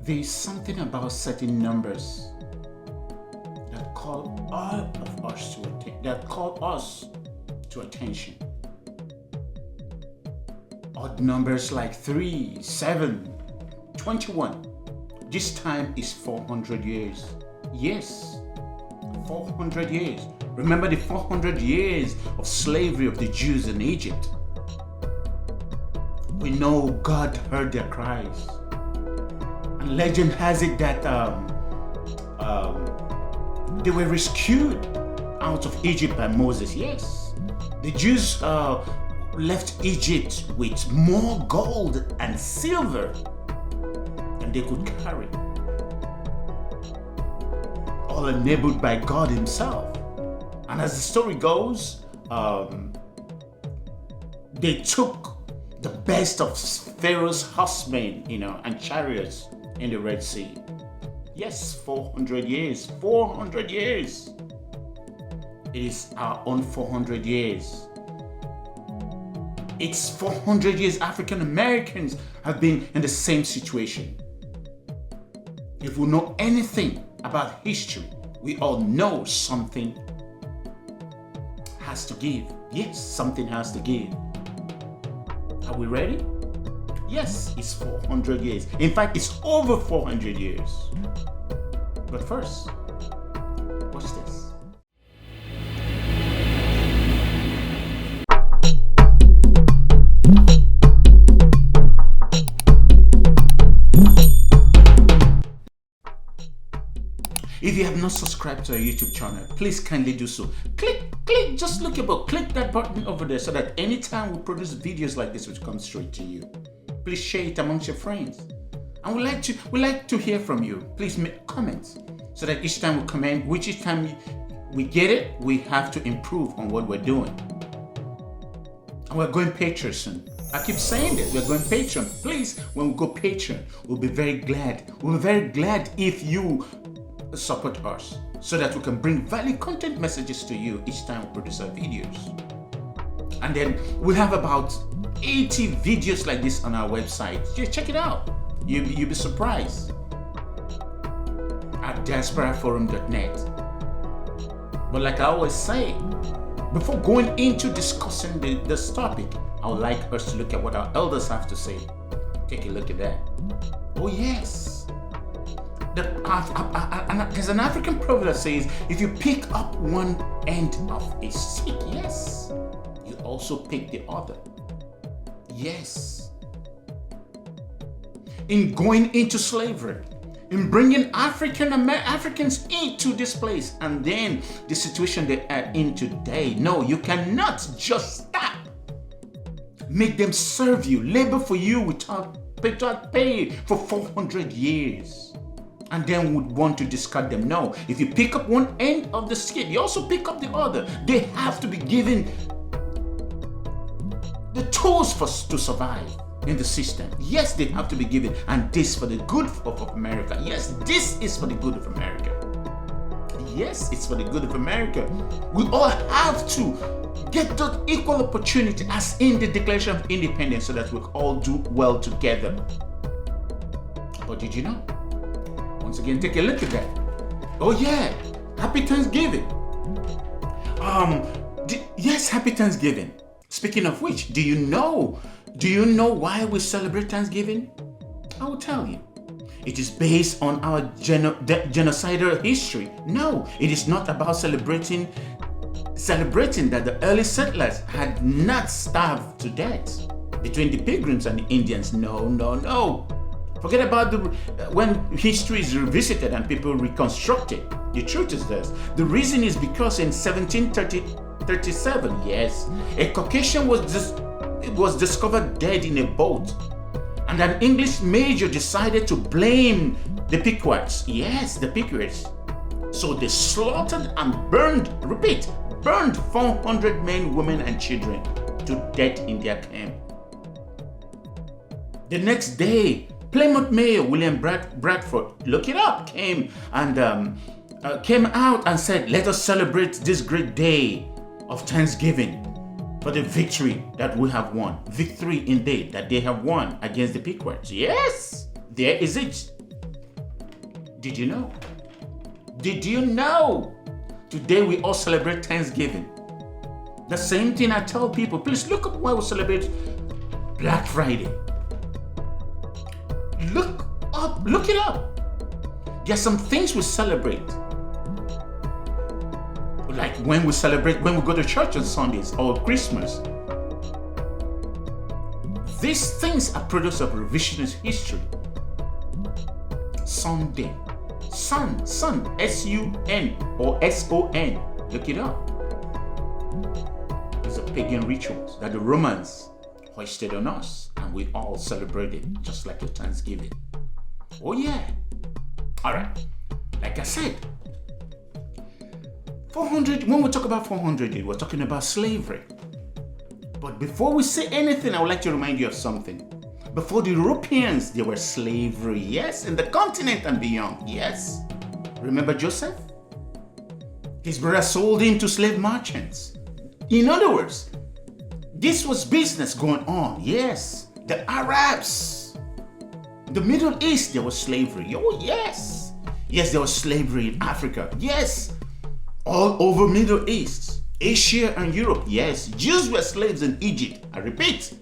There is something about certain numbers that call all of us to attention. Odd numbers like 3, 7, 21. This time is 400 years. Yes, 400 years. Remember the 400 years of slavery of the Jews in Egypt. We know God heard their cries. And legend has it that they were rescued out of Egypt by Moses. Yes, the Jews left Egypt with more gold and silver than they could carry, all enabled by God Himself. And as the story goes, they took the best of Pharaoh's horsemen, and chariots in the Red Sea. Yes, 400 years. 400 years. It is our own 400 years. It's 400 years African Americans have been in the same situation. If we know anything about history, we all know something has to give. Yes, something has to give. Are we ready? Yes, it's 400 years. In fact, it's over 400 years. But first, watch this. If you have not subscribed to our YouTube channel, please kindly do so. Just look about, click that button over there so that anytime we produce videos like this, which come straight to you. Please share it amongst your friends. And we like to hear from you. Please make comments so that each time we comment, each time we get it, we have to improve on what we're doing. And we're going Patreon soon. I keep saying this, we're going Patreon. Please, when we go Patreon, we'll be very glad. We'll be very glad if you support us so that we can bring value content messages to you each time we produce our videos. And then we have about 80 videos like this on our website. Just check it out. You'll be surprised at diasporaforum.net. But like I always say, before going into discussing this topic, I would like us to look at what our elders have to say. Take a look at that. Oh yes. There's an African proverb that says, if you pick up one end of a stick, yes, you also pick the other. Yes. In going into slavery, in bringing Africans into this place, and then the situation they are in today. No, you cannot just stop. Make them serve you, labor for you without pay for 400 years. And then would want to discard them. No, if you pick up one end of the stick, you also pick up the other. They have to be given the tools to survive in the system. Yes, they have to be given, and this for the good of America. Yes, this is for the good of America. Yes, it's for the good of America. We all have to get that equal opportunity as in the Declaration of Independence so that we all do well together. But did you know? Once again, take a look at that. Oh yeah, happy Thanksgiving. Yes, happy Thanksgiving. Speaking of which, do you know why we celebrate Thanksgiving? I will tell you. It is based on our genocidal history. No, it is not about celebrating that the early settlers had not starved to death between the Pilgrims and the Indians. No. Forget about when history is revisited and people reconstruct it. The truth is this. The reason is because in 1737, yes, a Caucasian was discovered dead in a boat. And an English major decided to blame the Pequots. Yes, the Pequots. So they slaughtered and burned 400 men, women, and children to death in their camp. The next day, Plymouth Mayor William Bradford, look it up, came out and said, let us celebrate this great day of Thanksgiving for the victory that we have won. Victory indeed that they have won against the Pequots. Yes, there is it. Did you know? Did you know? Today we all celebrate Thanksgiving. The same thing I tell people, please look up why we celebrate Black Friday. Look it up. There are some things we celebrate. Like when we go to church on Sundays or Christmas. These things are products of revisionist history. Sunday. Sun, S-U-N or S-O-N. Look it up. These are pagan rituals that the Romans hoisted on us, and we all celebrated just like your Thanksgiving. Oh yeah. All right. Like I said, 400, when we talk about 400, we're talking about slavery. But before we say anything, I would like to remind you of something. Before the Europeans, there was slavery, yes, in the continent and beyond, yes. Remember Joseph? His brother sold him to slave merchants. In other words, this was business going on, yes. The Arabs, the Middle East, there was slavery. Oh, yes. Yes, there was slavery in Africa, yes. All over Middle East, Asia and Europe, yes. Jews were slaves in Egypt. I repeat.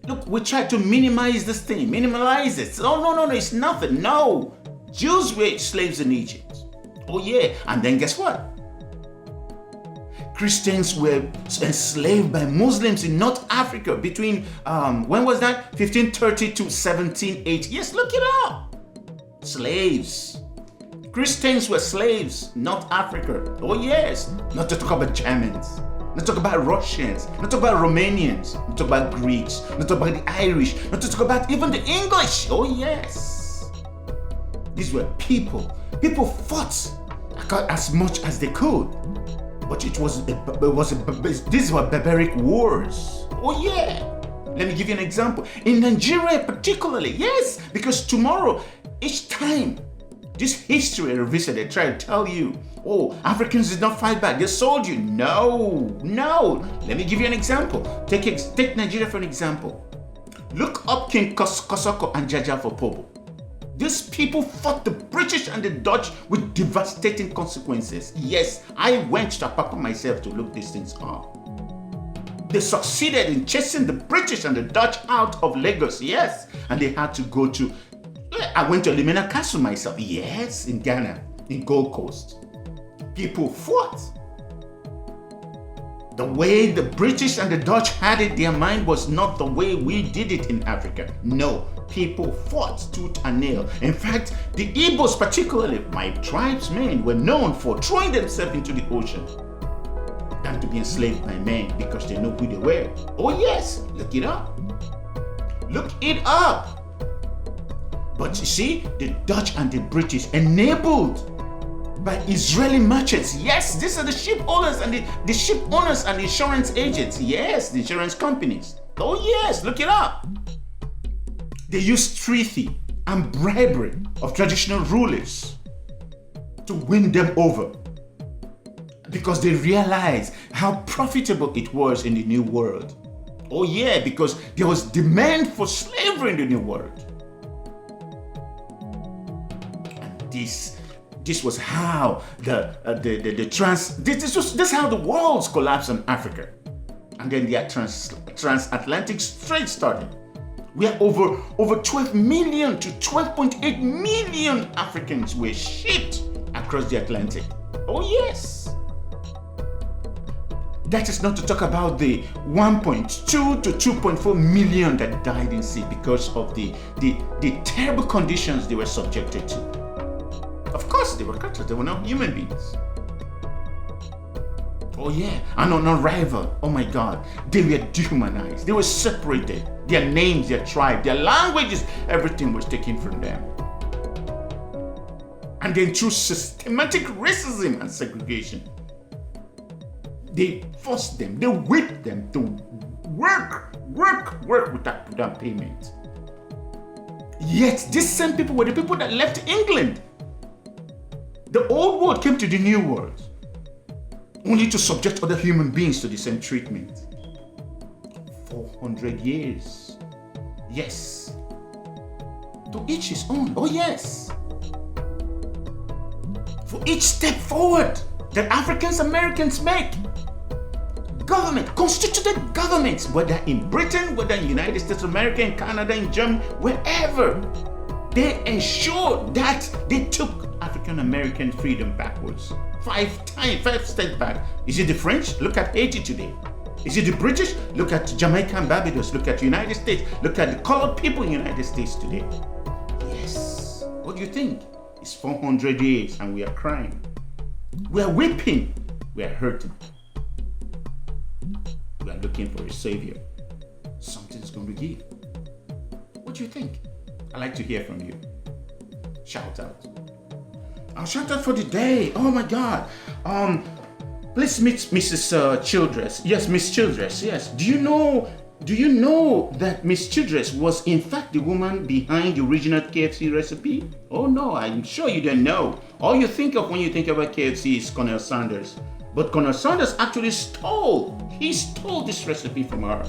Look, we try to minimize this thing, minimize it. Oh, no, it's nothing. No. Jews were slaves in Egypt. Oh, yeah. And then guess what? Christians were enslaved by Muslims in North Africa between, when was that? 1530 to 1780. Yes, look it up. Slaves. Christians were slaves, North Africa. Oh, yes. Not to talk about Germans. Not talk about Russians, not talk about Romanians, not talk about Greeks, not talk about the Irish, not to talk about even the English. Oh yes. These were people. People fought as much as they could. But these were barbaric wars. Oh yeah. Let me give you an example. In Nigeria particularly, yes, because tomorrow, each time this history revision, they try to tell you, oh, Africans did not fight back, they sold you. No. Let me give you an example. Take Nigeria for an example. Look up King Kosoko and Jaja for Pobo. These people fought the British and the Dutch with devastating consequences. Yes, I went to Apapa myself to look these things up. They succeeded in chasing the British and the Dutch out of Lagos, yes, and they had to go to I went to Elimina Castle myself, yes, in Ghana, in Gold Coast. People fought. The way the British and the Dutch had it, their mind was not the way we did it in Africa. No, people fought tooth and nail. In fact, the Igbos particularly, my tribesmen, were known for throwing themselves into the ocean than to be enslaved by men because they know who they were. Oh yes, look it up. Look it up. But you see, the Dutch and the British, enabled by Israeli merchants, yes, these are the ship owners and the ship owners and insurance agents, yes, the insurance companies. Oh yes, look it up. They used treaty and bribery of traditional rulers to win them over because they realized how profitable it was in the New World. Oh yeah, because there was demand for slavery in the New World. This was how this was how the worlds collapsed in Africa, and then the transatlantic trade started, where over 12 million to 12.8 million Africans were shipped across the Atlantic. Oh yes. That is not to talk about the 1.2 to 2.4 million that died in sea because of the terrible conditions they were subjected to. Of course, they were cattle, they were not human beings. Oh yeah, and on arrival, oh my God, they were dehumanized, they were separated. Their names, their tribe, their languages, everything was taken from them. And then through systematic racism and segregation, they forced them, they whipped them to work without payment. Yet these same people were the people that left England. The old world came to the new world, only to subject other human beings to the same treatment. 400 years. Yes. To each his own. Oh yes. for each step forward that African Americans make. Government, constituted governments, whether in Britain, whether in United States of America, in Canada, in Germany, wherever, they ensured that they took African American freedom backwards. 5 steps back. Is it the French? Look at Haiti today. Is it the British? Look at Jamaica and Barbados. Look at the United States. Look at the colored people in the United States today. Yes. What do you think? It's 400 years and we are crying. We are weeping. We are hurting. We are looking for a savior. Something's going to give. What do you think? I'd like to hear from you. Shout out. I'll shout out for the day. Oh my God. Please meet Mrs. Childress. Yes, Miss Childress. Yes. Do you know that Miss Childress was in fact the woman behind the original KFC recipe? Oh no, I'm sure you don't know. All you think of when you think about KFC is Colonel Sanders. But Colonel Sanders actually stole this recipe from her.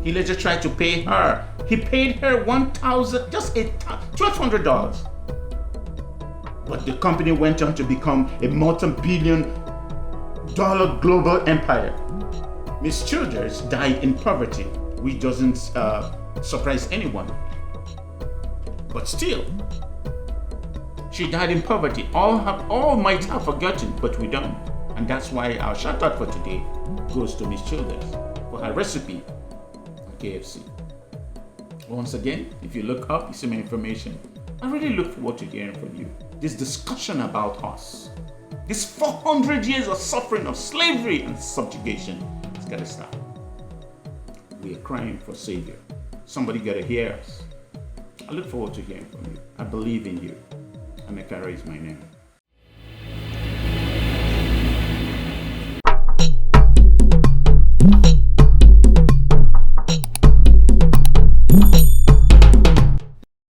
He later tried to pay her. He paid her $1,200. But the company went on to become a multi-billion-dollar global empire. Miss Childress died in poverty, which doesn't surprise anyone. But still, she died in poverty. All might have forgotten, but we don't. And that's why our shout out for today goes to Miss Childress for her recipe on KFC. Once again, if you look up, you see my information. I really look forward to hearing from you. This discussion about us, this 400 years of suffering of slavery and subjugation, it's got to stop. We are crying for savior. Somebody got to hear us. I look forward to hearing from you. I believe in you. Emeka is my name.